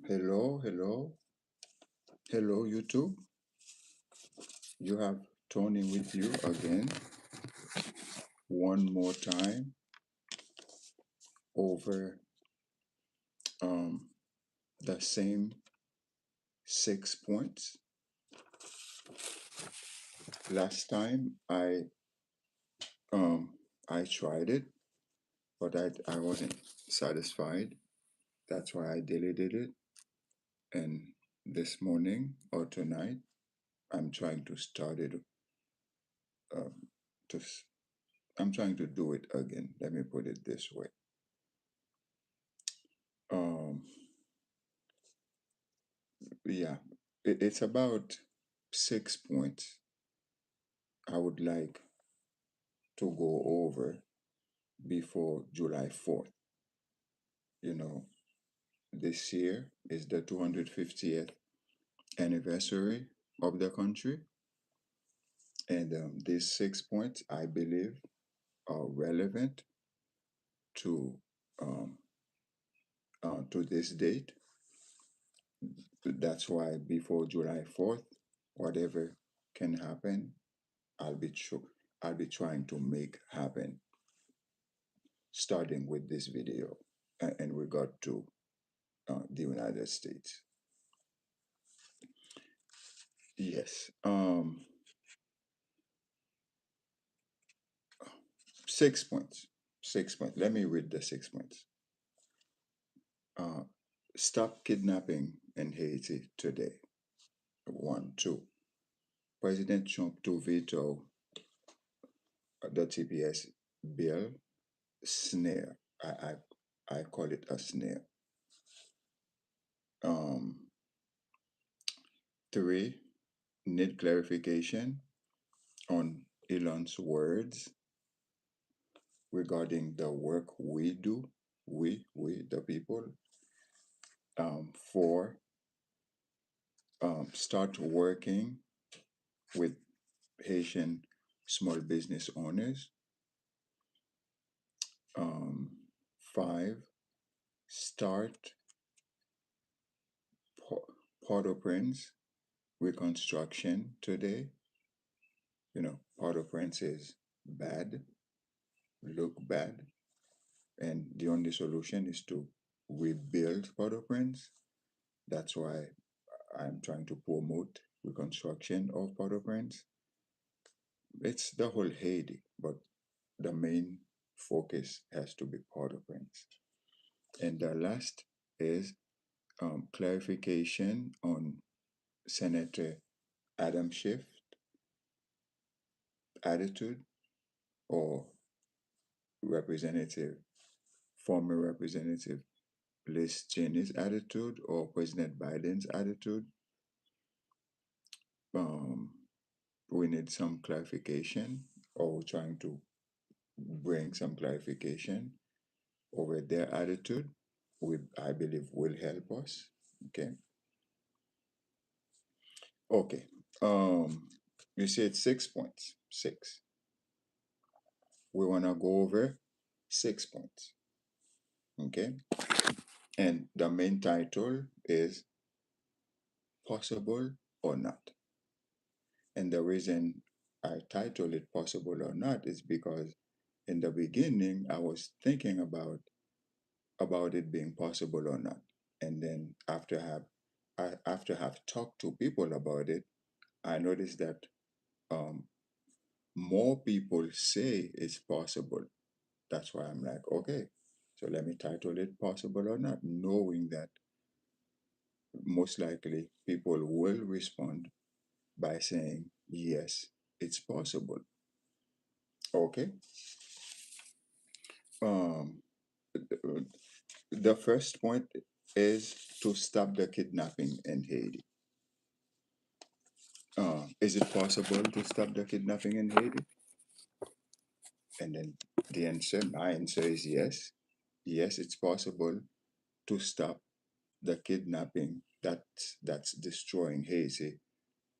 Hello, hello, hello, YouTube. You have Tony with you again, one more time over um, the same 6 points. Last time um, I tried it, but I wasn't satisfied. That's why I deleted it. And this morning or tonight, I'm trying to start it. Um, to s- I'm trying to do it again. Let me put it this way. Um, yeah, it's about 6 points I would like to go over before July 4th. You know, this year is the 250th anniversary of the country, and these 6 points, I believe, are relevant to um, to this date. That's why before July 4th, whatever can happen, I'll be tr- I'll be trying to make happen, starting with this video in regard to the United States. Yes. 6 points. 6 points. Let me read the 6 points. Uh, Stop kidnapping in Haiti today. One, two. President Trump to veto the TPS bill. Snare. I call it a snare. Um, Three. Need clarification on Elon's words regarding the work we do. We the people. Four. Start working with Haitian small business owners. Um, Five, start Port-au-Prince reconstruction today. You know, Port-au-Prince is bad, look bad, and the only solution is to rebuild Port-au-Prince. That's why I'm trying to promote reconstruction of Port-au-Prince. It's the whole Haiti, but the main focus has to be Port-au-Prince. And the last is clarification on Senator Adam Schiff attitude, or Representative, former Representative Liz Cheney's attitude, or President Biden's attitude. Um, we need some clarification, or we're trying to bring some clarification over their attitude. I believe, will help us. Okay. Okay. You said 6 points. Six. We wanna go over 6 points. Okay. And the main title is Possible or Not. And the reason I titled it Possible or Not is because in the beginning I was thinking about it being possible or not. And then after have talked to people about it, I noticed that um, more people say it's possible. That's why I'm like, okay, so let me title it Possible or Not, knowing that most likely people will respond by saying, yes, it's possible. Okay. Um, the first point is to stop the kidnapping in Haiti. Is it possible to stop the kidnapping in Haiti? And then my answer is yes. Yes, it's possible to stop the kidnapping that's destroying Haiti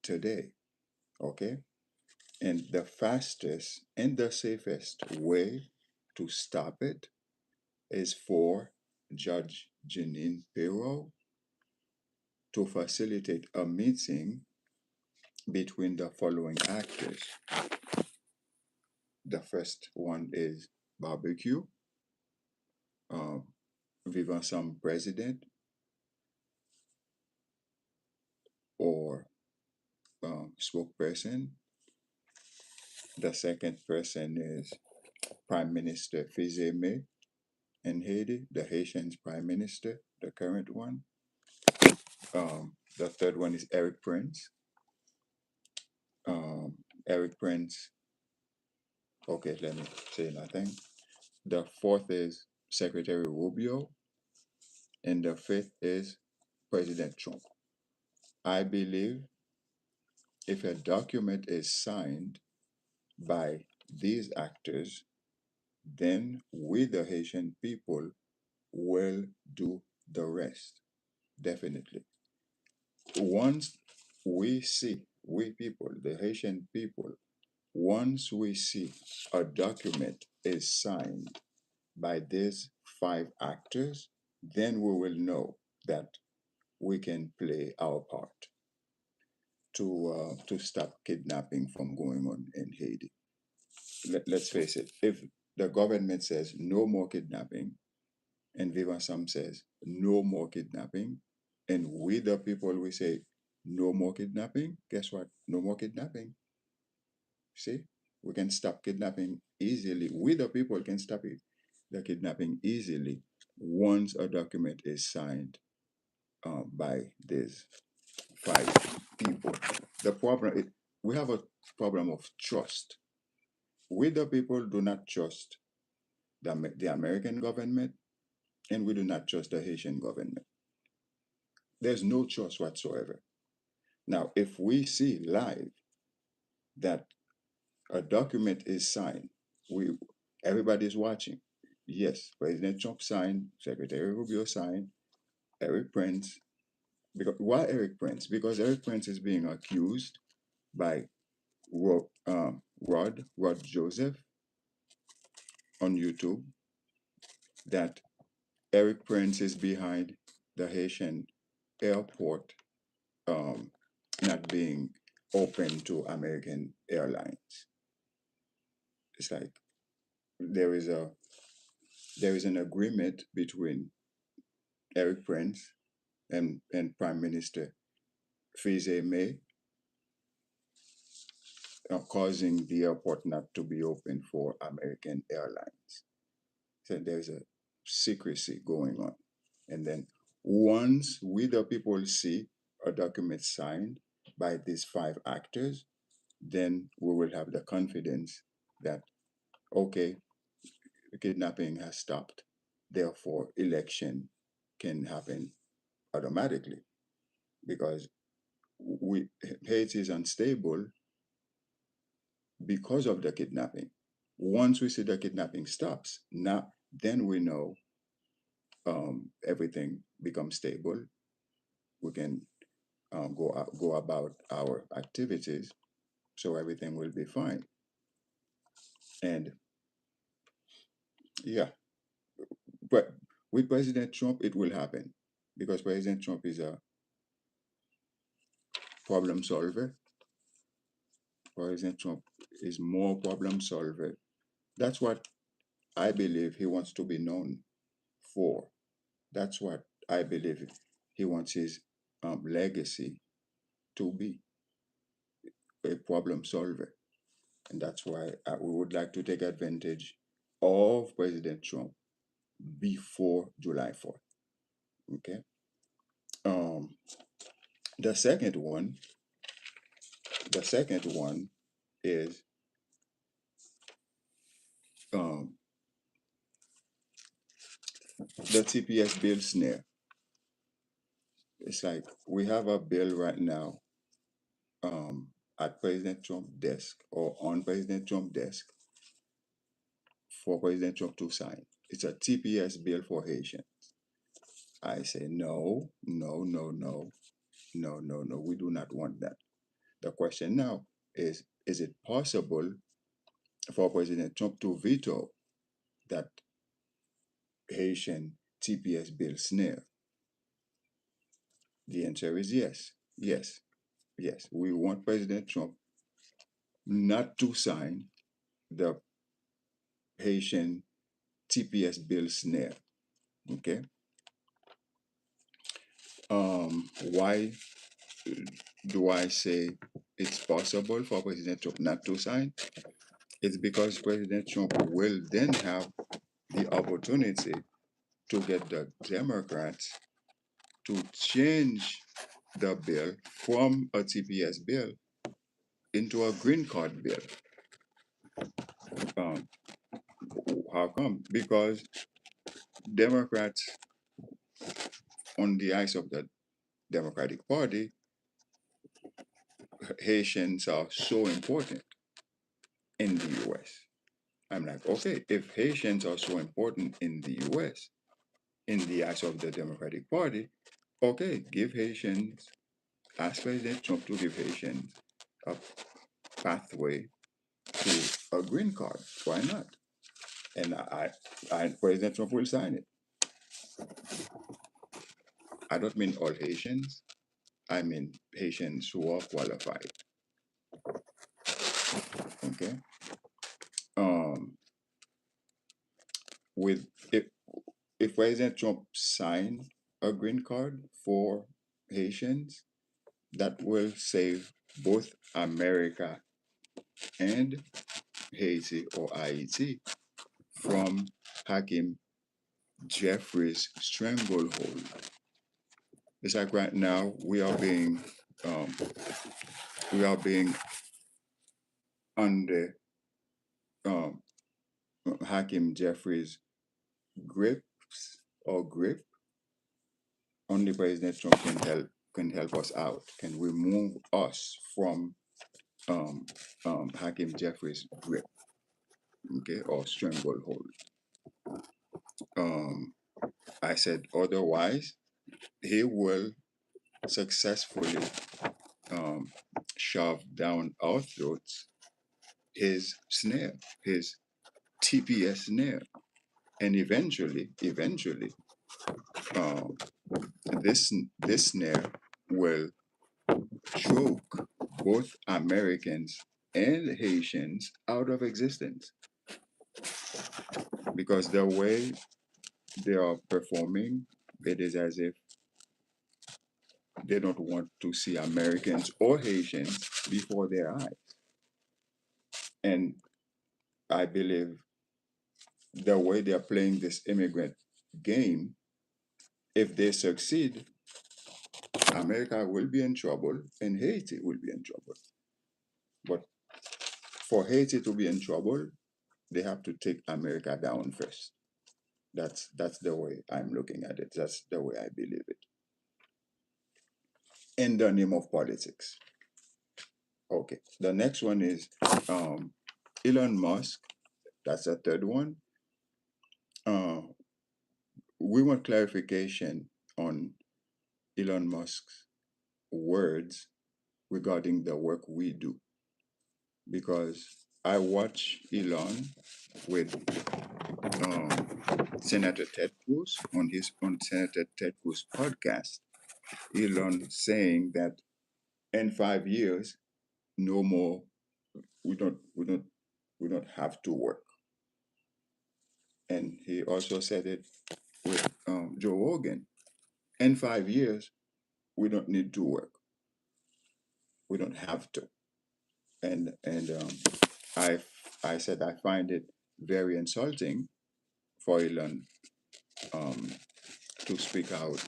today. Okay? And the fastest and the safest way to stop it is for Judge Janine Pirro to facilitate a meeting between the following actors. The first one is barbecue, um, vivant some president or spokesperson. The second person is Prime Minister Fizeme in Haiti, the Haitian's Prime Minister, the current one. The third one is Eric Prince. Um, Eric Prince, okay, let me say nothing. The fourth is Secretary Rubio, and the fifth is President Trump. I believe if a document is signed by these actors, then we, the Haitian people, will do the rest. Definitely. Once we people, the Haitian people, once we see a document is signed by these five actors, then we will know that we can play our part to stop kidnapping from going on in Haiti. Let's face it, if the government says no more kidnapping, and Viva Sam says no more kidnapping, and we the people we say no more kidnapping, guess what? No more kidnapping. See, we can stop kidnapping easily. We the people can stop it, the kidnapping easily once a document is signed by these five people. The problem is we have a problem of trust. We the people do not trust the American government, and we do not trust the Haitian government. There's no trust whatsoever. Now, if we see live that a document is signed, we everybody's watching. Yes, President Trump signed, Secretary Rubio signed, Eric Prince. Because why Eric Prince? Because Eric Prince is being accused by Rod Joseph on YouTube that Eric Prince is behind the Haitian airport um, not being open to American airlines. It's like there is a there is an agreement between Eric Prince and Prime Minister Fize May causing the airport not to be open for American airlines. So there's a secrecy going on. And then once we the people see a document signed by these five actors, then we will have the confidence that, okay, kidnapping has stopped. Therefore, election can happen automatically because we Haiti is unstable because of the kidnapping. Once we see the kidnapping stops, now then we know everything becomes stable. We can go about our activities, so everything will be fine. And yeah, but with President Trump, it will happen because President Trump is a problem solver. President Trump is more problem solver. That's what I believe he wants to be known for. That's what I believe he wants his legacy to be a problem solver. And that's why we would like to take advantage of President Trump before July 4th. Okay. Um, the second one, the second one is um, the TPS bill snare. It's like we have a bill right now um, at President Trump's desk or on President Trump's desk for President Trump to sign. It's a TPS bill for Haitian. I say no, no, no, no, no, no, no. We do not want that. The question now is it possible for President Trump to veto that Haitian TPS bill snare? The answer is yes. Yes. Yes. We want President Trump not to sign the Haitian TPS bill snare. Okay. Why do I say it's possible for President Trump not to sign? It's because President Trump will then have the opportunity to get the Democrats to change the bill from a TPS bill into a green card bill. Um, how come? Because Democrats, on the eyes of the Democratic Party, Haitians are so important in the US. I'm like, okay, if Haitians are so important in the US, in the eyes of the Democratic Party, okay, give Haitians, ask President Trump to give Haitians a pathway to a green card. Why not? And President Trump will sign it. I don't mean all Haitians. I mean Haitians who are qualified. Okay. Um, with if President Trump sign a green card for Haitians, that will save both America and Haiti or Haiti from Hakim Jeffries' stranglehold. It's like right now um, we are being under um, Hakim Jeffries' grips or grip. Only President Trump can help us out, can remove us from um, Hakim Jeffries' grip, okay, or stranglehold. Um, I said otherwise, he will successfully um, shove down our throats his snare, his TPS snare, and eventually, um, this snare will choke both Americans and Haitians out of existence because the way they are performing, it is as if they don't want to see Americans or Haitians before their eyes. And I believe the way they are playing this immigrant game, if they succeed, America will be in trouble and Haiti will be in trouble. But for Haiti to be in trouble, they have to take America down first. That's the way I'm looking at it. That's the way I believe it. In the name of politics. Okay. The next one is um, Elon Musk. That's the third one. Uh, we want clarification on Elon Musk's words regarding the work we do because I watch Elon with Senator Ted Cruz on Senator Ted Cruz podcast. Elon saying that in 5 years, no more, we don't we don't we don't have to work. And he also said it with Joe Rogan. In 5 years, we don't need to work. We don't have to. And I I said I find it very insulting for Elon um, to speak out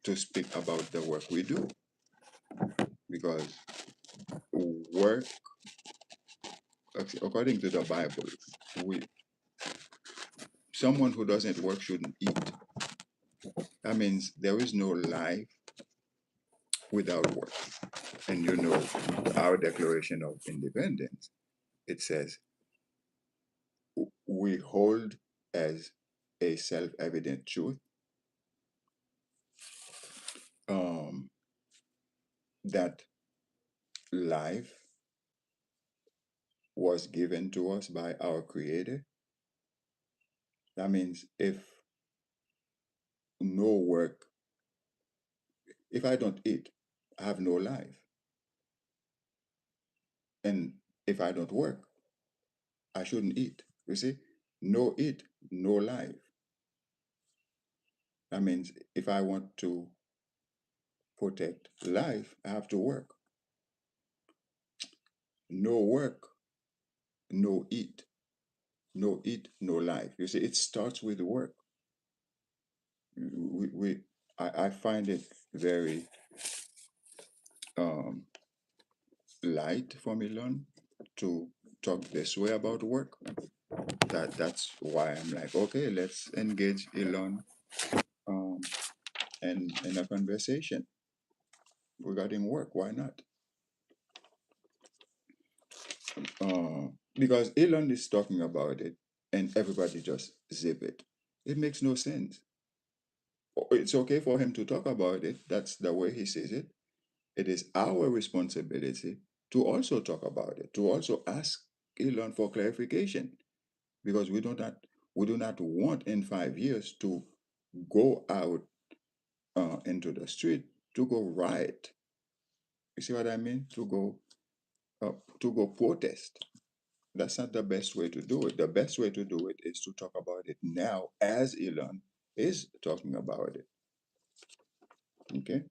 to speak about the work we do because work, according to the Bible, we someone who doesn't work shouldn't eat. That means there is no life without work. And you know, our Declaration of Independence, it says we hold as a self-evident truth um, that life was given to us by our Creator. That means if no work If I don't eat, I have no life. And if I don't work, I shouldn't eat. You see, no eat, no life. That means if I want to protect life, I have to work. No work, no eat. No eat, no life. You see, it starts with work. I find it very um, light for me, Elon, to talk this way about work. That's why I'm like, okay, let's engage Elon um, in a conversation regarding work. Why not? Because Elon is talking about it, and everybody just zip it. It makes no sense. It's okay for him to talk about it. That's the way he sees it. It is our responsibility to also talk about it, to also ask Elon for clarification, because we do not want in 5 years to go out into the street to go riot. You see what I mean? To go protest. That's not the best way to do it. The best way to do it is to talk about it now, as Elon is talking about it. Okay.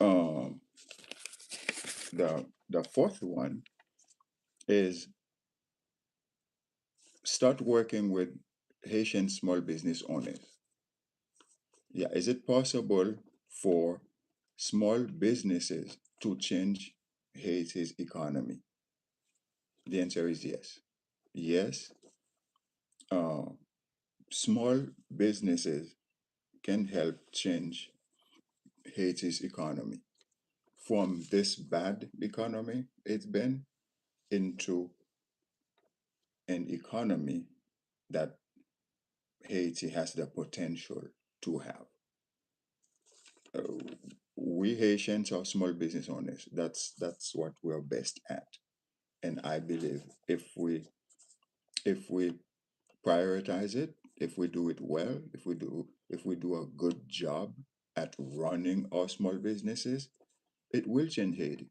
Um, the fourth one is start working with Haitian small business owners. Yeah, is it possible for small businesses to change Haiti's economy? The answer is yes. Yes, uh, small businesses can help change Haiti's economy from this bad economy it's been into an economy that Haiti has the potential to have. Uh, we Haitians are small business owners. That's what we're best at. And I believe if we prioritize it, if we do it well, if we do a good job at running our small businesses, it will change Haiti.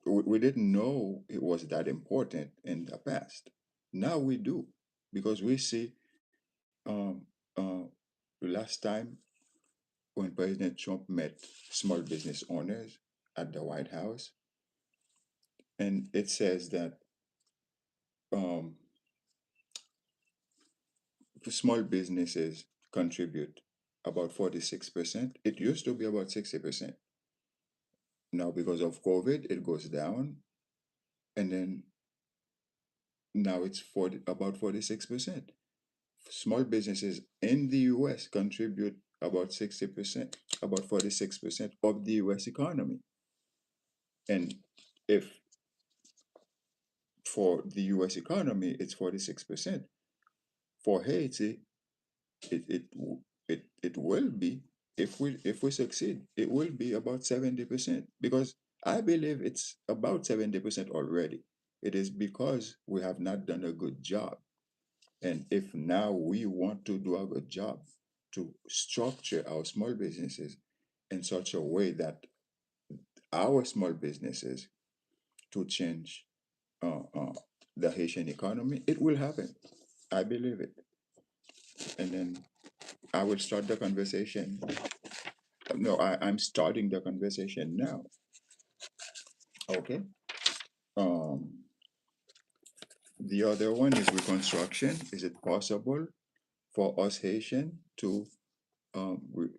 We didn't know it was that important in the past. Now we do, because we see um, uh, last time when President Trump met small business owners at the White House, and it says that um, small businesses contribute about 46%. It used to be about 60%. Now, because of COVID, it goes down, and then now it's about 46%. Small businesses in the US contribute about 60%, about 46% of the US economy. And if for the US economy it's 46%, for Haiti it it it will be, if we succeed, it will be about 70%, because I believe it's about 70% already. It is because we have not done a good job. And if now we want to do a good job to structure our small businesses in such a way that our small businesses to change uh, uh, the Haitian economy, it will happen. I believe it. And then I will start the conversation. No, I'm starting the conversation now. Okay. Um, the other one is reconstruction. Is it possible for us Haitian to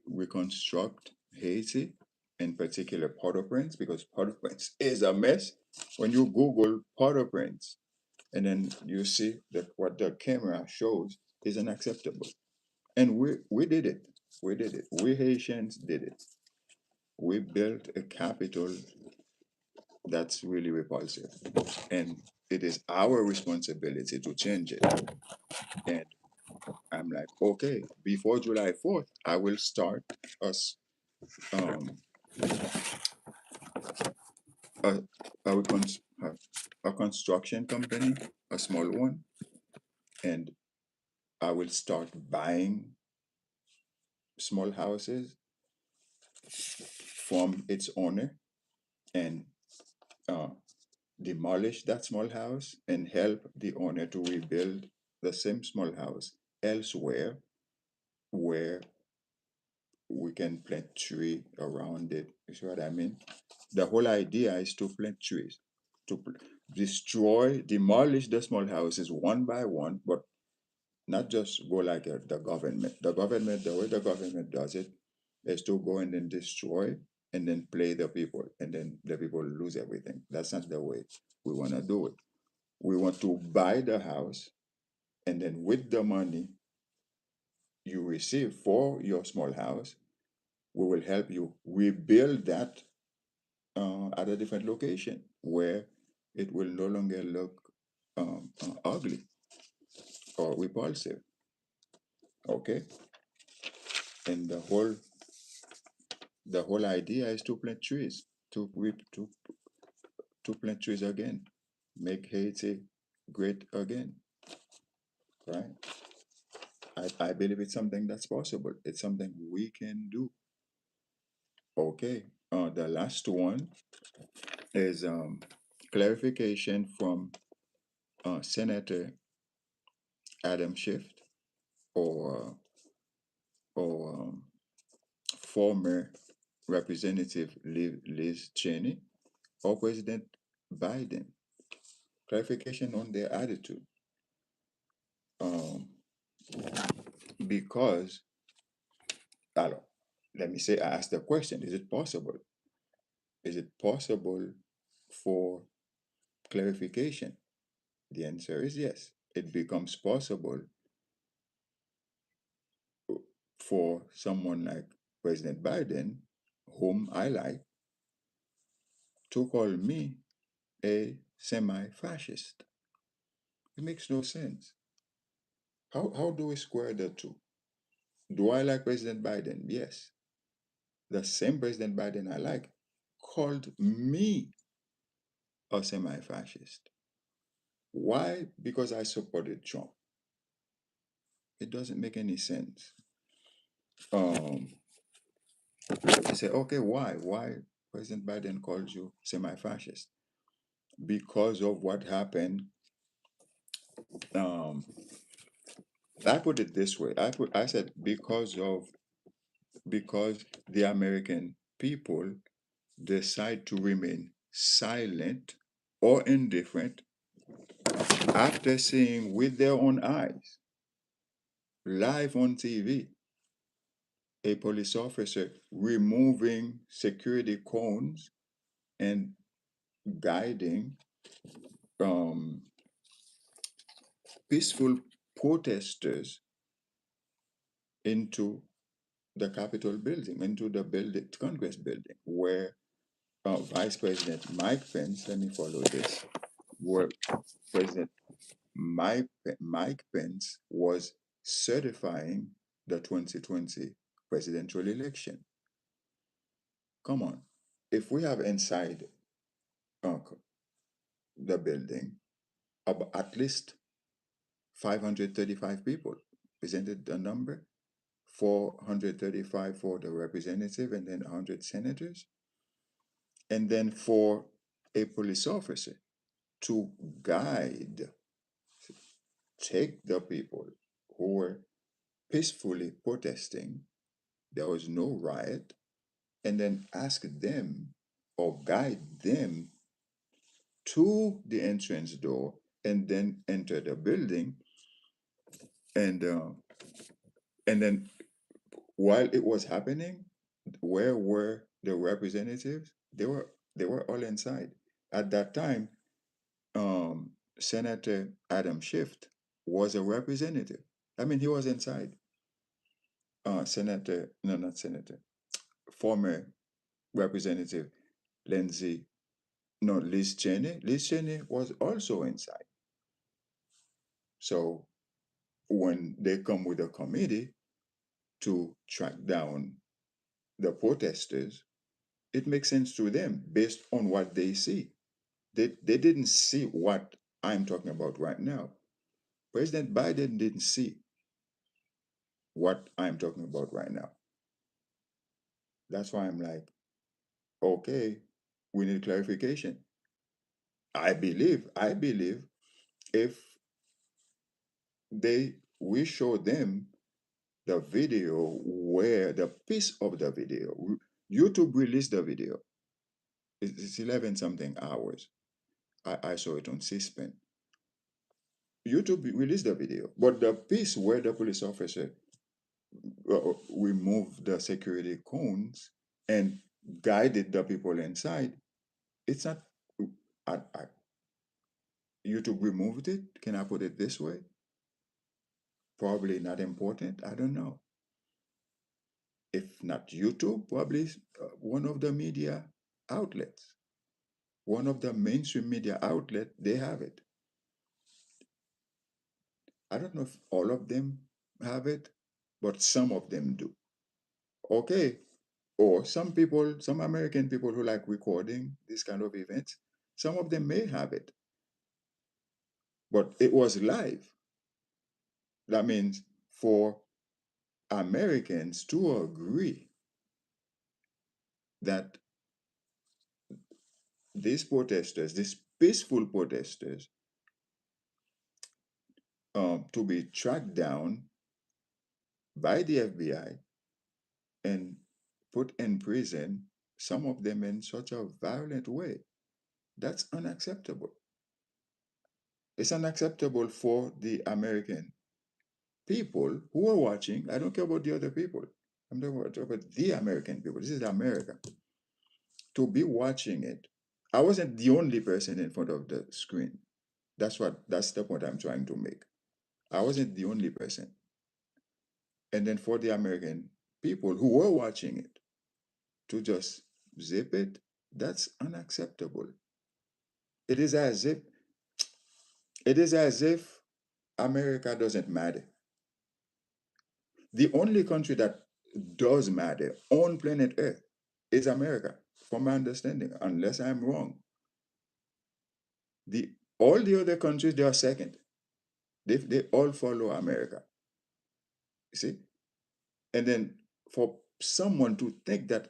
reconstruct Haiti, in particular Port-au-Prince, because Port-au-Prince is a mess. When you Google Port-au-Prince and then you see that what the camera shows is unacceptable. And we did it. We did it. We Haitians did it. We built a capital that's really repulsive. And it is our responsibility to change it. And I'm like, okay, before July 4th, I will start us um, a, a, recon- a construction company, a small one, and I will start buying small houses from its owner and uh, demolish that small house and help the owner to rebuild the same small house elsewhere where we can plant tree around it. You see what I mean? The whole idea is to plant trees, to destroy, demolish the small houses one by one, but not just go like the government. The government, the way the government does it, is to go and then destroy and then play the people, and then the people lose everything. That's not the way we want to do it. We want to buy the house, and then with the money you receive for your small house, we will help you rebuild that at a different location where it will no longer look ugly or repulsive. Okay, and the whole idea is to plant trees, to plant trees again, make Haiti great again, right? I believe it's something that's possible. It's something we can do. Okay. The last one is clarification from Senator Adam Schiff or former Representative Liz Cheney or President Biden. Clarification on their attitude. Um, because, alors, let me say, I asked the question, is it possible? Is it possible for clarification? The answer is yes. It becomes possible for someone like President Biden, whom I like, to call me a semi fascist. It makes no sense. How do we square the two? Do I like President Biden? Yes. The same President Biden I like called me a semi fascist. Why? Because I supported Trump. It doesn't make any sense. Um, I say, okay, why? Why President Biden calls you semi fascist? Because of what happened. Um, I put it this way. I said because the American people decide to remain silent or indifferent after seeing with their own eyes, live on TV, a police officer removing security cones and guiding um, peaceful protesters into the Capitol building, into the building, Congress building, where Vice President Mike Pence, let me follow this, where President Mike Pence was certifying the 2020 presidential election. Come on. If we have inside uh, the building at least 535 people, isn't it the number? 435 for the representative and then 100 senators. And then for a police officer to guide, take the people who were peacefully protesting, there was no riot, and then ask them or guide them to the entrance door and then enter the building. And uh, and then while it was happening, where were the representatives? They were all inside at that time. Senator Adam Schiff was a representative. I mean, he was inside. Senator, no, not senator, former Representative Lindsay, no, Liz Cheney. Liz Cheney was also inside. So when they come with a committee to track down the protesters, it makes sense to them based on what they see. They didn't see what I'm talking about right now. President Biden didn't see what I'm talking about right now. That's why I'm like, okay, we need clarification. I believe if we show them the video where the piece of the video, YouTube released the video. It's 11 something hours. I saw it on C-SPAN. YouTube released the video, but the piece where the police officer removed the security cones and guided the people inside, it's not. YouTube removed it. Can I put it this way? Probably not important. I don't know. If not YouTube, probably one of the media outlets, one of the mainstream media outlet, they have it. I don't know if all of them have it, but some of them do. Okay. Or some people, some American people who like recording this kind of events, some of them may have it, but it was live. That means for Americans to agree that these protesters, these peaceful protesters, to be tracked down by the FBI and put in prison, some of them in such a violent way, that's unacceptable. It's unacceptable for the American people who are watching. I don't care about the other people. I'm talking about the American people. This is America. To be watching it. I wasn't the only person in front of the screen. That's the point I'm trying to make. I wasn't the only person. And then for the American people who were watching it to just zip it, that's unacceptable. It is as if it is as if America doesn't matter. The only country that does matter on planet Earth is America, from my understanding, unless I'm wrong. The All the other countries, they are second. They all follow America. You see? And then for someone to think that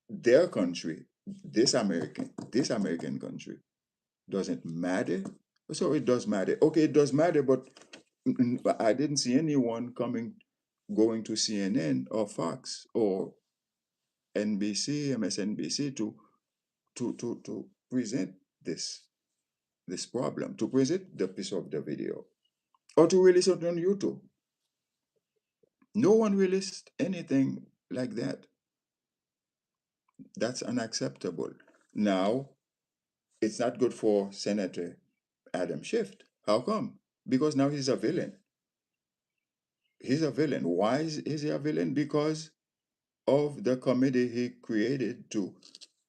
their country, this American country, doesn't matter. So it does matter. Okay, it does matter, but I didn't see anyone going to CNN or Fox or NBC, MSNBC to present this problem, to present the piece of the video, or to release it on YouTube. No one released anything like that. That's unacceptable. Now, it's not good for Senator Adam Schiff. How come? Because now he's a villain. He's a villain. Why is he a villain? Because of the committee he created to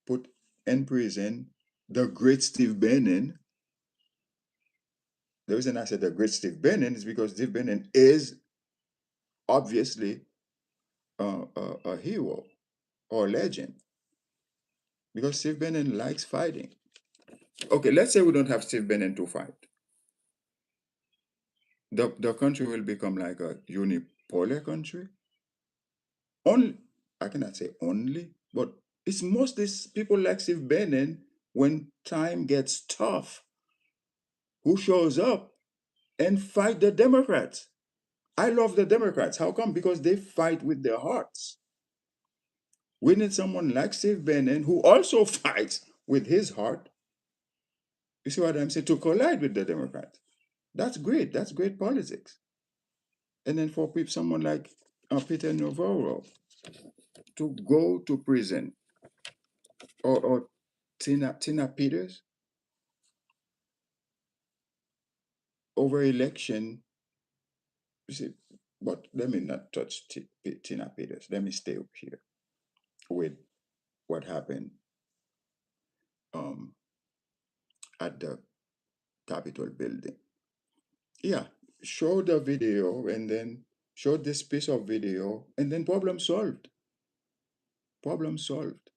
put in prison the great Steve Bannon. The reason I said the great Steve Bannon is because Steve Bannon is obviously a hero or legend, because Steve Bannon likes fighting. Okay, let's say we don't have Steve Bannon to fight. The country will become like a unipolar country. Only, I cannot say only, but it's mostly people like Steve Bannon when time gets tough who shows up and fight the Democrats. I love the Democrats. How come? Because they fight with their hearts. We need someone like Steve Bannon who also fights with his heart. You see what I'm saying? To collide with the Democrats. That's great. That's great politics. And then for people, someone like Peter Navarro to go to prison, or Tina Peters over election. You see, but let me not touch Tina Peters. Let me stay up here with what happened um, at the Capitol building. Yeah, show the video and then show this piece of video and then problem solved. Problem solved.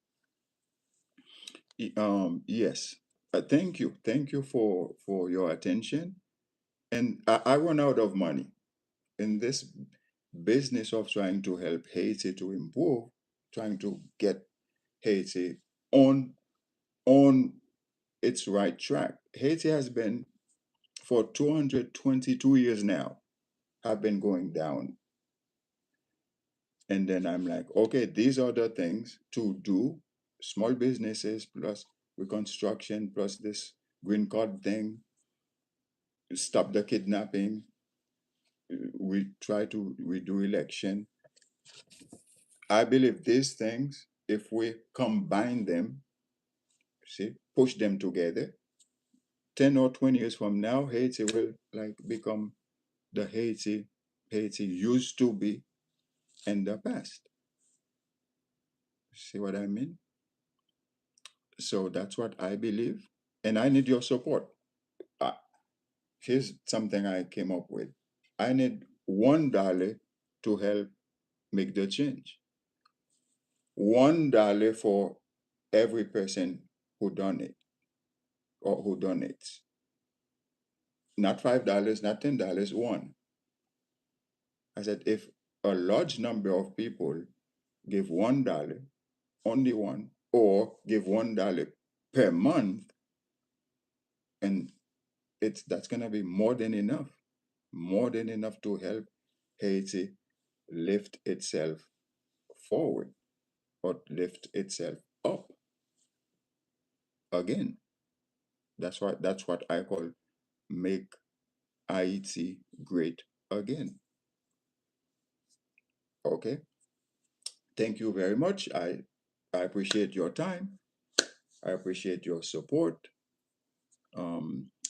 Yes. Thank you for your attention. And I run out of money in this business of trying to help Haiti to improve. trying to get Haiti on on its right track. Haiti has been for 222 years now have been going down. And then I'm like, okay, these are the things to do. Small businesses plus reconstruction plus this green card thing, stop the kidnapping, we try to redo election. I believe these things, if we combine them, see, push them together, 10 or 20 years from now, Haiti will like become the Haiti used to be in the past. See what I mean? So that's what I believe. And I need your support. Uh, Here's something I came up with. I need $1 to help make the change. $1 for every person who donate or who donates. Not $5, not $10, one. I said if a large number of people give $1, only one, or give $1 per month, and it's that's gonna be more than enough to help Haiti lift itself forward or lift itself up again. That's what I call make Haiti great again. Okay. Thank you very much. I appreciate your time. I appreciate your support.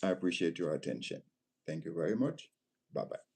I appreciate your attention. Thank you very much. Bye bye.